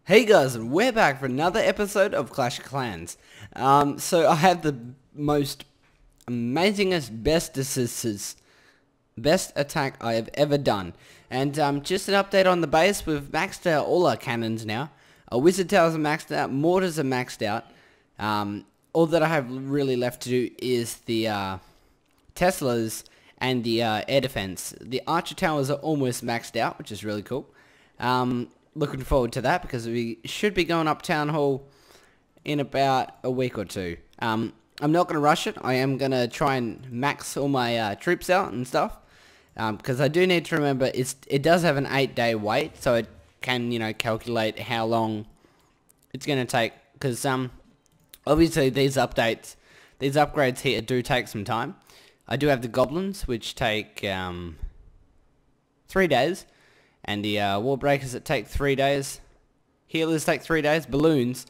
Hey guys, and we're back for another episode of Clash of Clans. So I have the most amazingest, best attack I have ever done. And just an update on the base, we've maxed out all our cannons now. Our wizard towers are maxed out, mortars are maxed out. All that I have really left to do is the Teslas and the air defense. The archer towers are almost maxed out, which is really cool. Looking forward to that because we should be going up Town Hall in about a week or two. I'm not going to rush it. I am going to try and max all my troops out and stuff. Because I do need to remember it does have an 8-day wait, so it can, calculate how long it's going to take. Because obviously these upgrades here do take some time. I do have the goblins, which take 3 days. And the wall breakers that take 3 days. Healers take 3 days. Balloons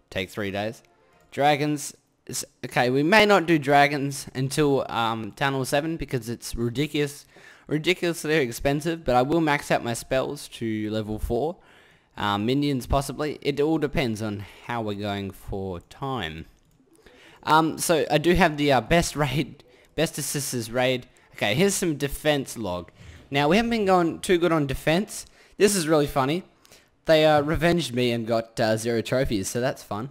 take 3 days. Dragons, okay, we may not do dragons until Town Hall 7 because it's ridiculously expensive. But I will max out my spells to level 4. Minions possibly. It all depends on how we're going for time. So I do have the best assisters raid. Okay, here's some defense log. Now, we haven't been going too good on defense. This is really funny. They revenged me and got 0 trophies, so that's fun.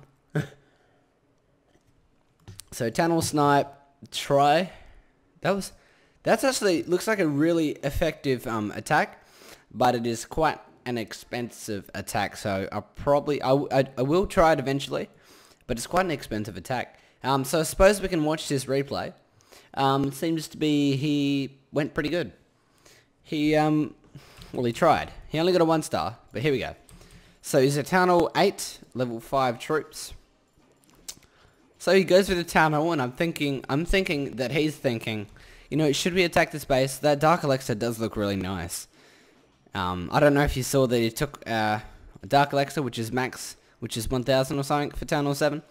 So, Town Hall Snipe, try. That's actually, looks like a really effective attack, but it is quite an expensive attack, so I will try it eventually, but it's quite an expensive attack. So, I suppose we can watch this replay. It seems to be he went pretty good. He tried. He only got a 1-star, but here we go. So he's a Town Hall 8, level 5 troops. So he goes for the Town Hall, and I'm thinking that he's thinking, should we attack this base? That Dark Elixir does look really nice. I don't know if you saw that he took a Dark Elixir, which is 1,000 or something for Town Hall 7.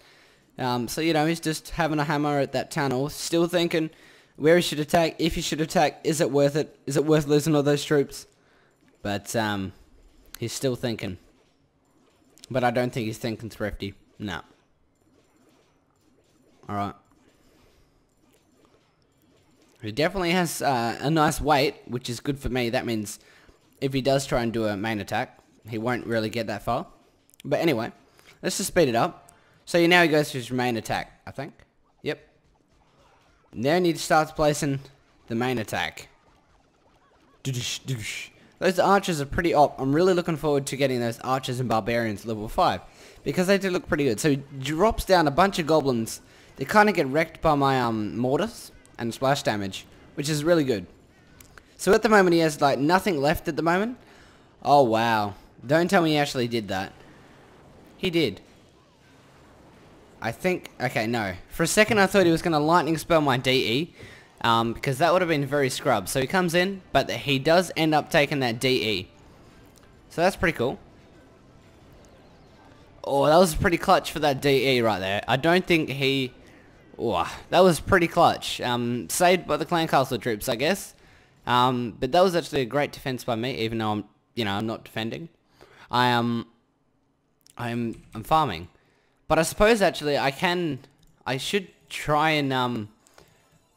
So, he's just having a hammer at that Town Hall, still thinking where he should attack, if he should attack, is it worth it? Is it worth losing all those troops? But, he's still thinking. But I don't think he's thinking thrifty. No. Alright. He definitely has a nice weight, which is good for me. That means if he does try and do a main attack, he won't really get that far. But anyway, let's just speed it up. So now he goes to his main attack, I think. Yep. Then he starts placing the main attack. Those archers are pretty op. I'm really looking forward to getting those archers and barbarians level 5. Because they do look pretty good. So he drops down a bunch of goblins. They kind of get wrecked by my mortars and splash damage. Which is really good. So at the moment he has like nothing left at the moment. Oh wow. Don't tell me he actually did that. He did. I think, okay, no. For a second I thought he was going to lightning spell my DE, because that would have been very scrub. So he comes in, but he does end up taking that DE. So that's pretty cool. Oh, that was pretty clutch for that DE right there. I don't think he... Oh, that was pretty clutch. Saved by the clan castle troops, I guess. But that was actually a great defense by me, even though I'm not defending. I'm farming. But I suppose actually I should try and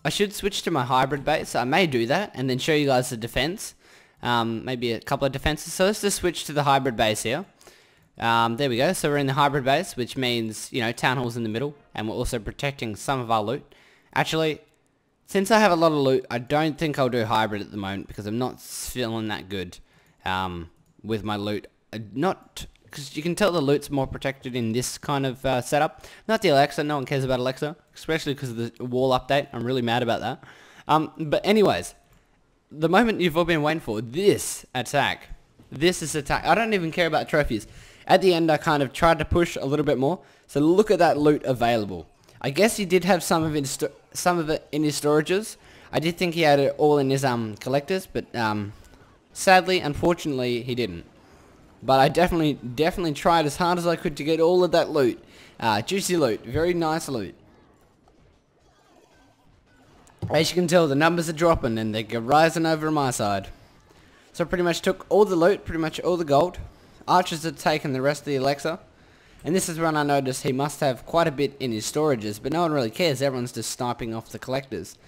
I should switch to my hybrid base. I may do that and then show you guys the defense. Maybe a couple of defenses. So let's just switch to the hybrid base here. There we go. So we're in the hybrid base, which means, Town Hall's in the middle and we're also protecting some of our loot. Actually, since I have a lot of loot, I don't think I'll do hybrid at the moment because I'm not feeling that good with my loot. Because you can tell the loot's more protected in this kind of setup. Not the Alexa, no one cares about Alexa. Especially because of the wall update. I'm really mad about that. But anyways, the moment you've all been waiting for, this attack. This is attack. I don't even care about trophies. At the end I kind of tried to push a little bit more. So look at that loot available. I guess he did have some of it in his storages. I did think he had it all in his collectors. But sadly, unfortunately, he didn't. But I definitely tried as hard as I could to get all of that loot. Juicy loot. Very nice loot. As you can tell, the numbers are dropping and they're rising over on my side. So I pretty much took all the loot, pretty much all the gold. Archer's had taken the rest of the Alexa. And this is when I noticed he must have quite a bit in his storages, but no one really cares. Everyone's just sniping off the collectors.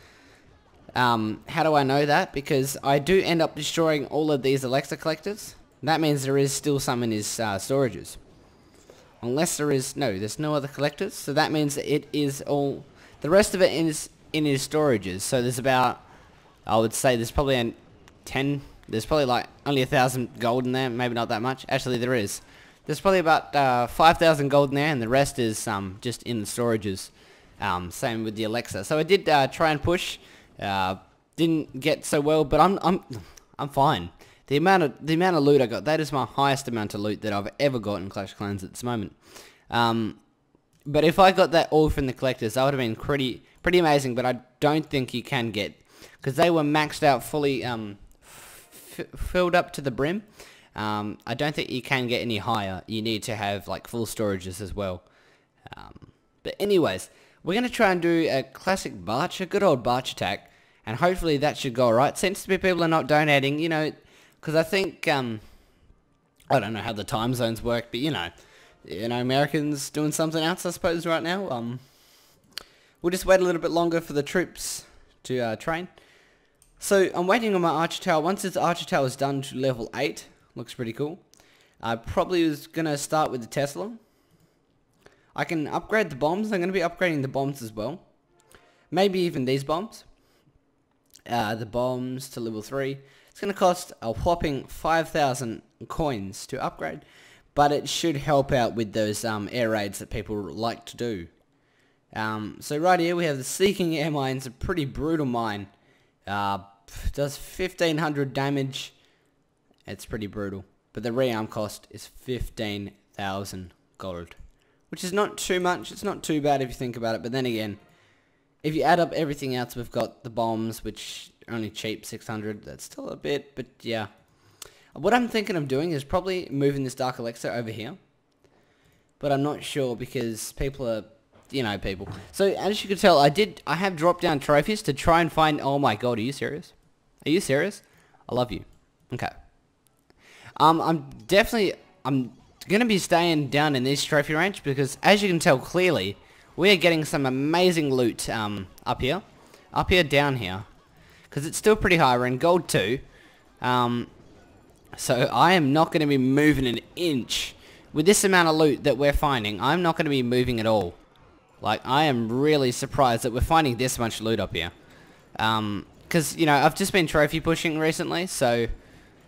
How do I know that? Because I do end up destroying all of these Alexa collectors. That means there is still some in his storages. Unless there is... No, there's no other collectors. So that means it is all... The rest of it is in his storages. So there's about... I would say there's probably 10... There's probably like only 1,000 gold in there. Maybe not that much. Actually, there is. There's probably about 5,000 gold in there, and the rest is just in the storages. Same with the Alexa. So I did try and push. Didn't get so well, but I'm fine. The amount of loot I got, that is my highest amount of loot that I've ever got in Clash of Clans at this moment. But if I got that all from the collectors, that would have been pretty amazing. But I don't think you can get, because they were maxed out fully, filled up to the brim. I don't think you can get any higher. You need to have like full storages as well. But anyways, we're going to try and do a classic Barch, a good old Barch attack. And hopefully that should go alright. Seems to be people are not donating, you know, because I think, I don't know how the time zones work, but you know, Americans doing something else I suppose right now. We'll just wait a little bit longer for the troops to train. So I'm waiting on my Archer Tower. Once this Archer Tower is done to level 8, looks pretty cool. I probably was going to start with the Tesla. I can upgrade the bombs. I'm going to be upgrading the bombs as well. Maybe even these bombs. The bombs to level 3. It's going to cost a whopping 5,000 coins to upgrade. But it should help out with those air raids that people like to do. So right here we have the Seeking Air Mine. It's a pretty brutal mine. Does 1,500 damage. It's pretty brutal. But the rearm cost is 15,000 gold. Which is not too much. It's not too bad if you think about it. But then again, if you add up everything else, we've got the bombs, which are only cheap, 600. That's still a bit, but yeah. What I'm thinking of doing is probably moving this Dark Elixir over here. But I'm not sure because people are, you know, people. So as you can tell, I have dropped down trophies to try and find, oh my god, are you serious? Are you serious? I love you. Okay. I'm going to be staying down in this trophy range because as you can tell clearly, we are getting some amazing loot up here, down here. Because it's still pretty high, we're in gold 2. So I am not going to be moving an inch. With this amount of loot that we're finding, I'm not going to be moving at all. Like, I am really surprised that we're finding this much loot up here. Because, you know, I've just been trophy pushing recently, so...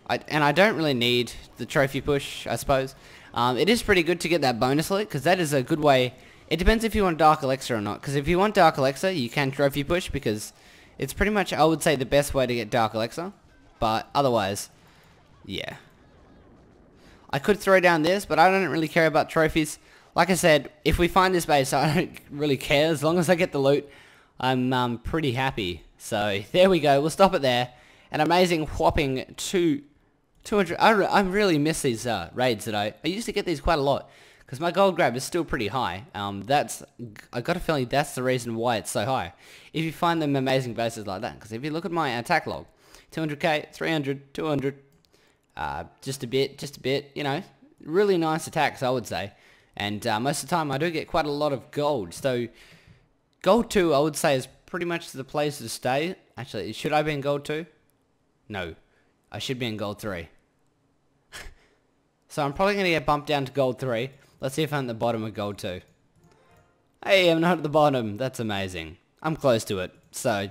I don't really need the trophy push, I suppose. It is pretty good to get that bonus loot, because that is a good way... It depends if you want Dark Elixir or not, because if you want Dark Elixir, you can trophy push, because it's pretty much, I would say, the best way to get Dark Elixir. But otherwise, yeah. I could throw down this, but I don't really care about trophies. Like I said, if we find this base, I don't really care. As long as I get the loot, I'm pretty happy. So, there we go. We'll stop it there. An amazing whopping 200. I really miss these raids that I used to get these quite a lot. Because my gold grab is still pretty high. I got a feeling that's the reason why it's so high. If you find them amazing bases like that. Because if you look at my attack log, 200k, 300, 200, just a bit, you know. Really nice attacks, I would say. And most of the time I do get quite a lot of gold. So, gold 2, I would say, is pretty much the place to stay. Actually, should I be in gold 2? No. I should be in gold 3. So I'm probably going to get bumped down to gold 3. Let's see if I'm at the bottom of gold 2. Hey, I'm not at the bottom. That's amazing. I'm close to it. So,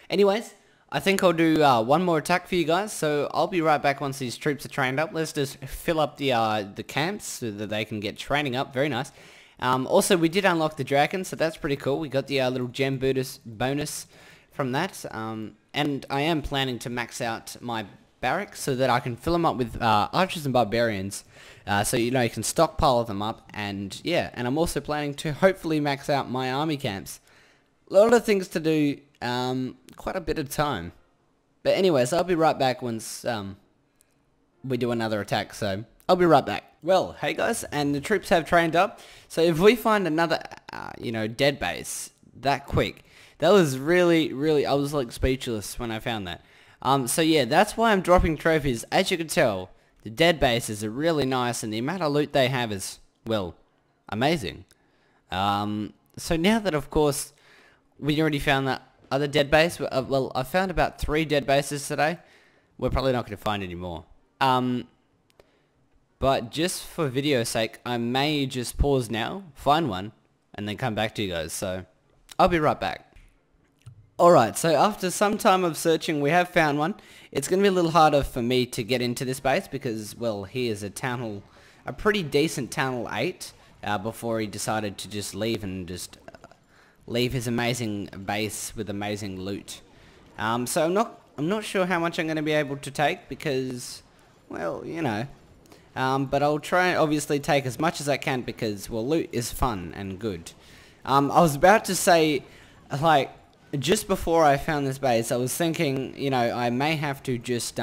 anyways, I think I'll do one more attack for you guys. So I'll be right back once these troops are trained up. Let's just fill up the camps so that they can get training up. Very nice. Also, we did unlock the dragon, so that's pretty cool. We got the little gem bonus from that. And I am planning to max out my barracks so that I can fill them up with archers and barbarians. So, you know, you can stockpile them up. And, yeah, and I'm also planning to hopefully max out my army camps. A lot of things to do, quite a bit of time. But anyways, I'll be right back once we do another attack. So, I'll be right back. Well, hey guys, and the troops have trained up. So if we find another, you know, dead base that quick, that was really, I was like speechless when I found that. So yeah, that's why I'm dropping trophies. As you can tell, The dead bases are really nice, and the amount of loot they have is, well, amazing. So now that, of course, we already found that other dead base, well, I found about 3 dead bases today. We're probably not going to find any more. But just for video's sake, I may just pause now, find one, and then come back to you guys. So I'll be right back. Alright, so after some time of searching, we have found one. It's going to be a little harder for me to get into this base because, well, he is a Town Hall, a pretty decent Town Hall 8, before he decided to just leave and just leave his amazing base with amazing loot. So I'm not sure how much I'm going to be able to take because, well, you know. But I'll try and obviously take as much as I can because, well, loot is fun and good. I was about to say, like, just before I found this base, I was thinking, you know, I may have to just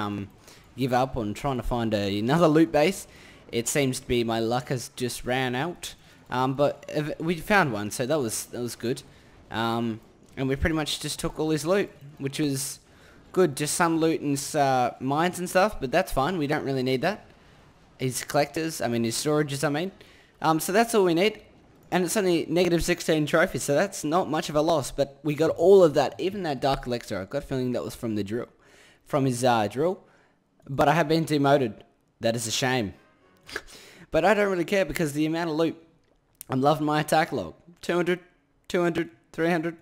give up on trying to find another loot base. It seems to be my luck has just ran out. But we found one, so that was good. And we pretty much just took all his loot, which was good. Just some loot and mines and stuff, but that's fine. We don't really need that. His collectors, I mean his storages, I mean. So that's all we need. And it's only negative 16 trophies, so that's not much of a loss. But we got all of that, even that Dark Elixir. I've got a feeling that was from the drill. From his drill. But I have been demoted. That is a shame. But I don't really care because the amount of loot. I'm loving my attack log. 200, 200, 300,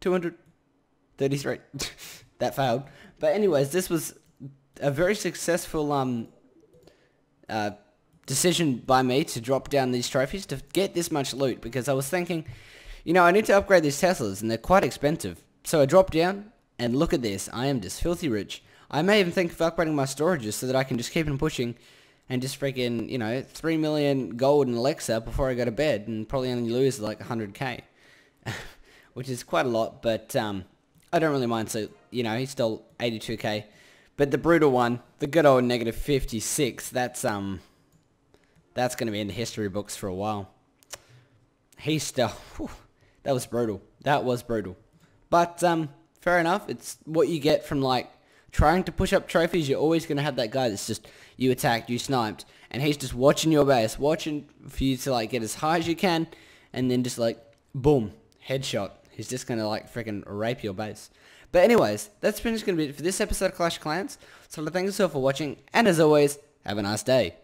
200, 33. That failed. But anyways, this was a very successful decision by me to drop down these trophies to get this much loot because I was thinking, you know, I need to upgrade these Teslas and they're quite expensive. So I dropped down and look at this. I am just filthy rich. I may even think of upgrading my storages so that I can just keep on pushing and just freaking, you know, 3 million gold in Alexa before I go to bed and probably only lose like 100k. Which is quite a lot, but I don't really mind. So, you know, he's still 82k. But the brutal one, the good old negative 56, that's going to be in the history books for a while. He's still, whew, that was brutal. That was brutal. But fair enough. It's what you get from like trying to push up trophies. You're always going to have that guy that's just, you attacked, you sniped, and he's just watching your base, watching for you to like get as high as you can, and then just like, boom, headshot. He's just going to like freaking rape your base. But anyways, that's pretty much going to be it for this episode of Clash of Clans. So thank you so for watching, and as always, have a nice day.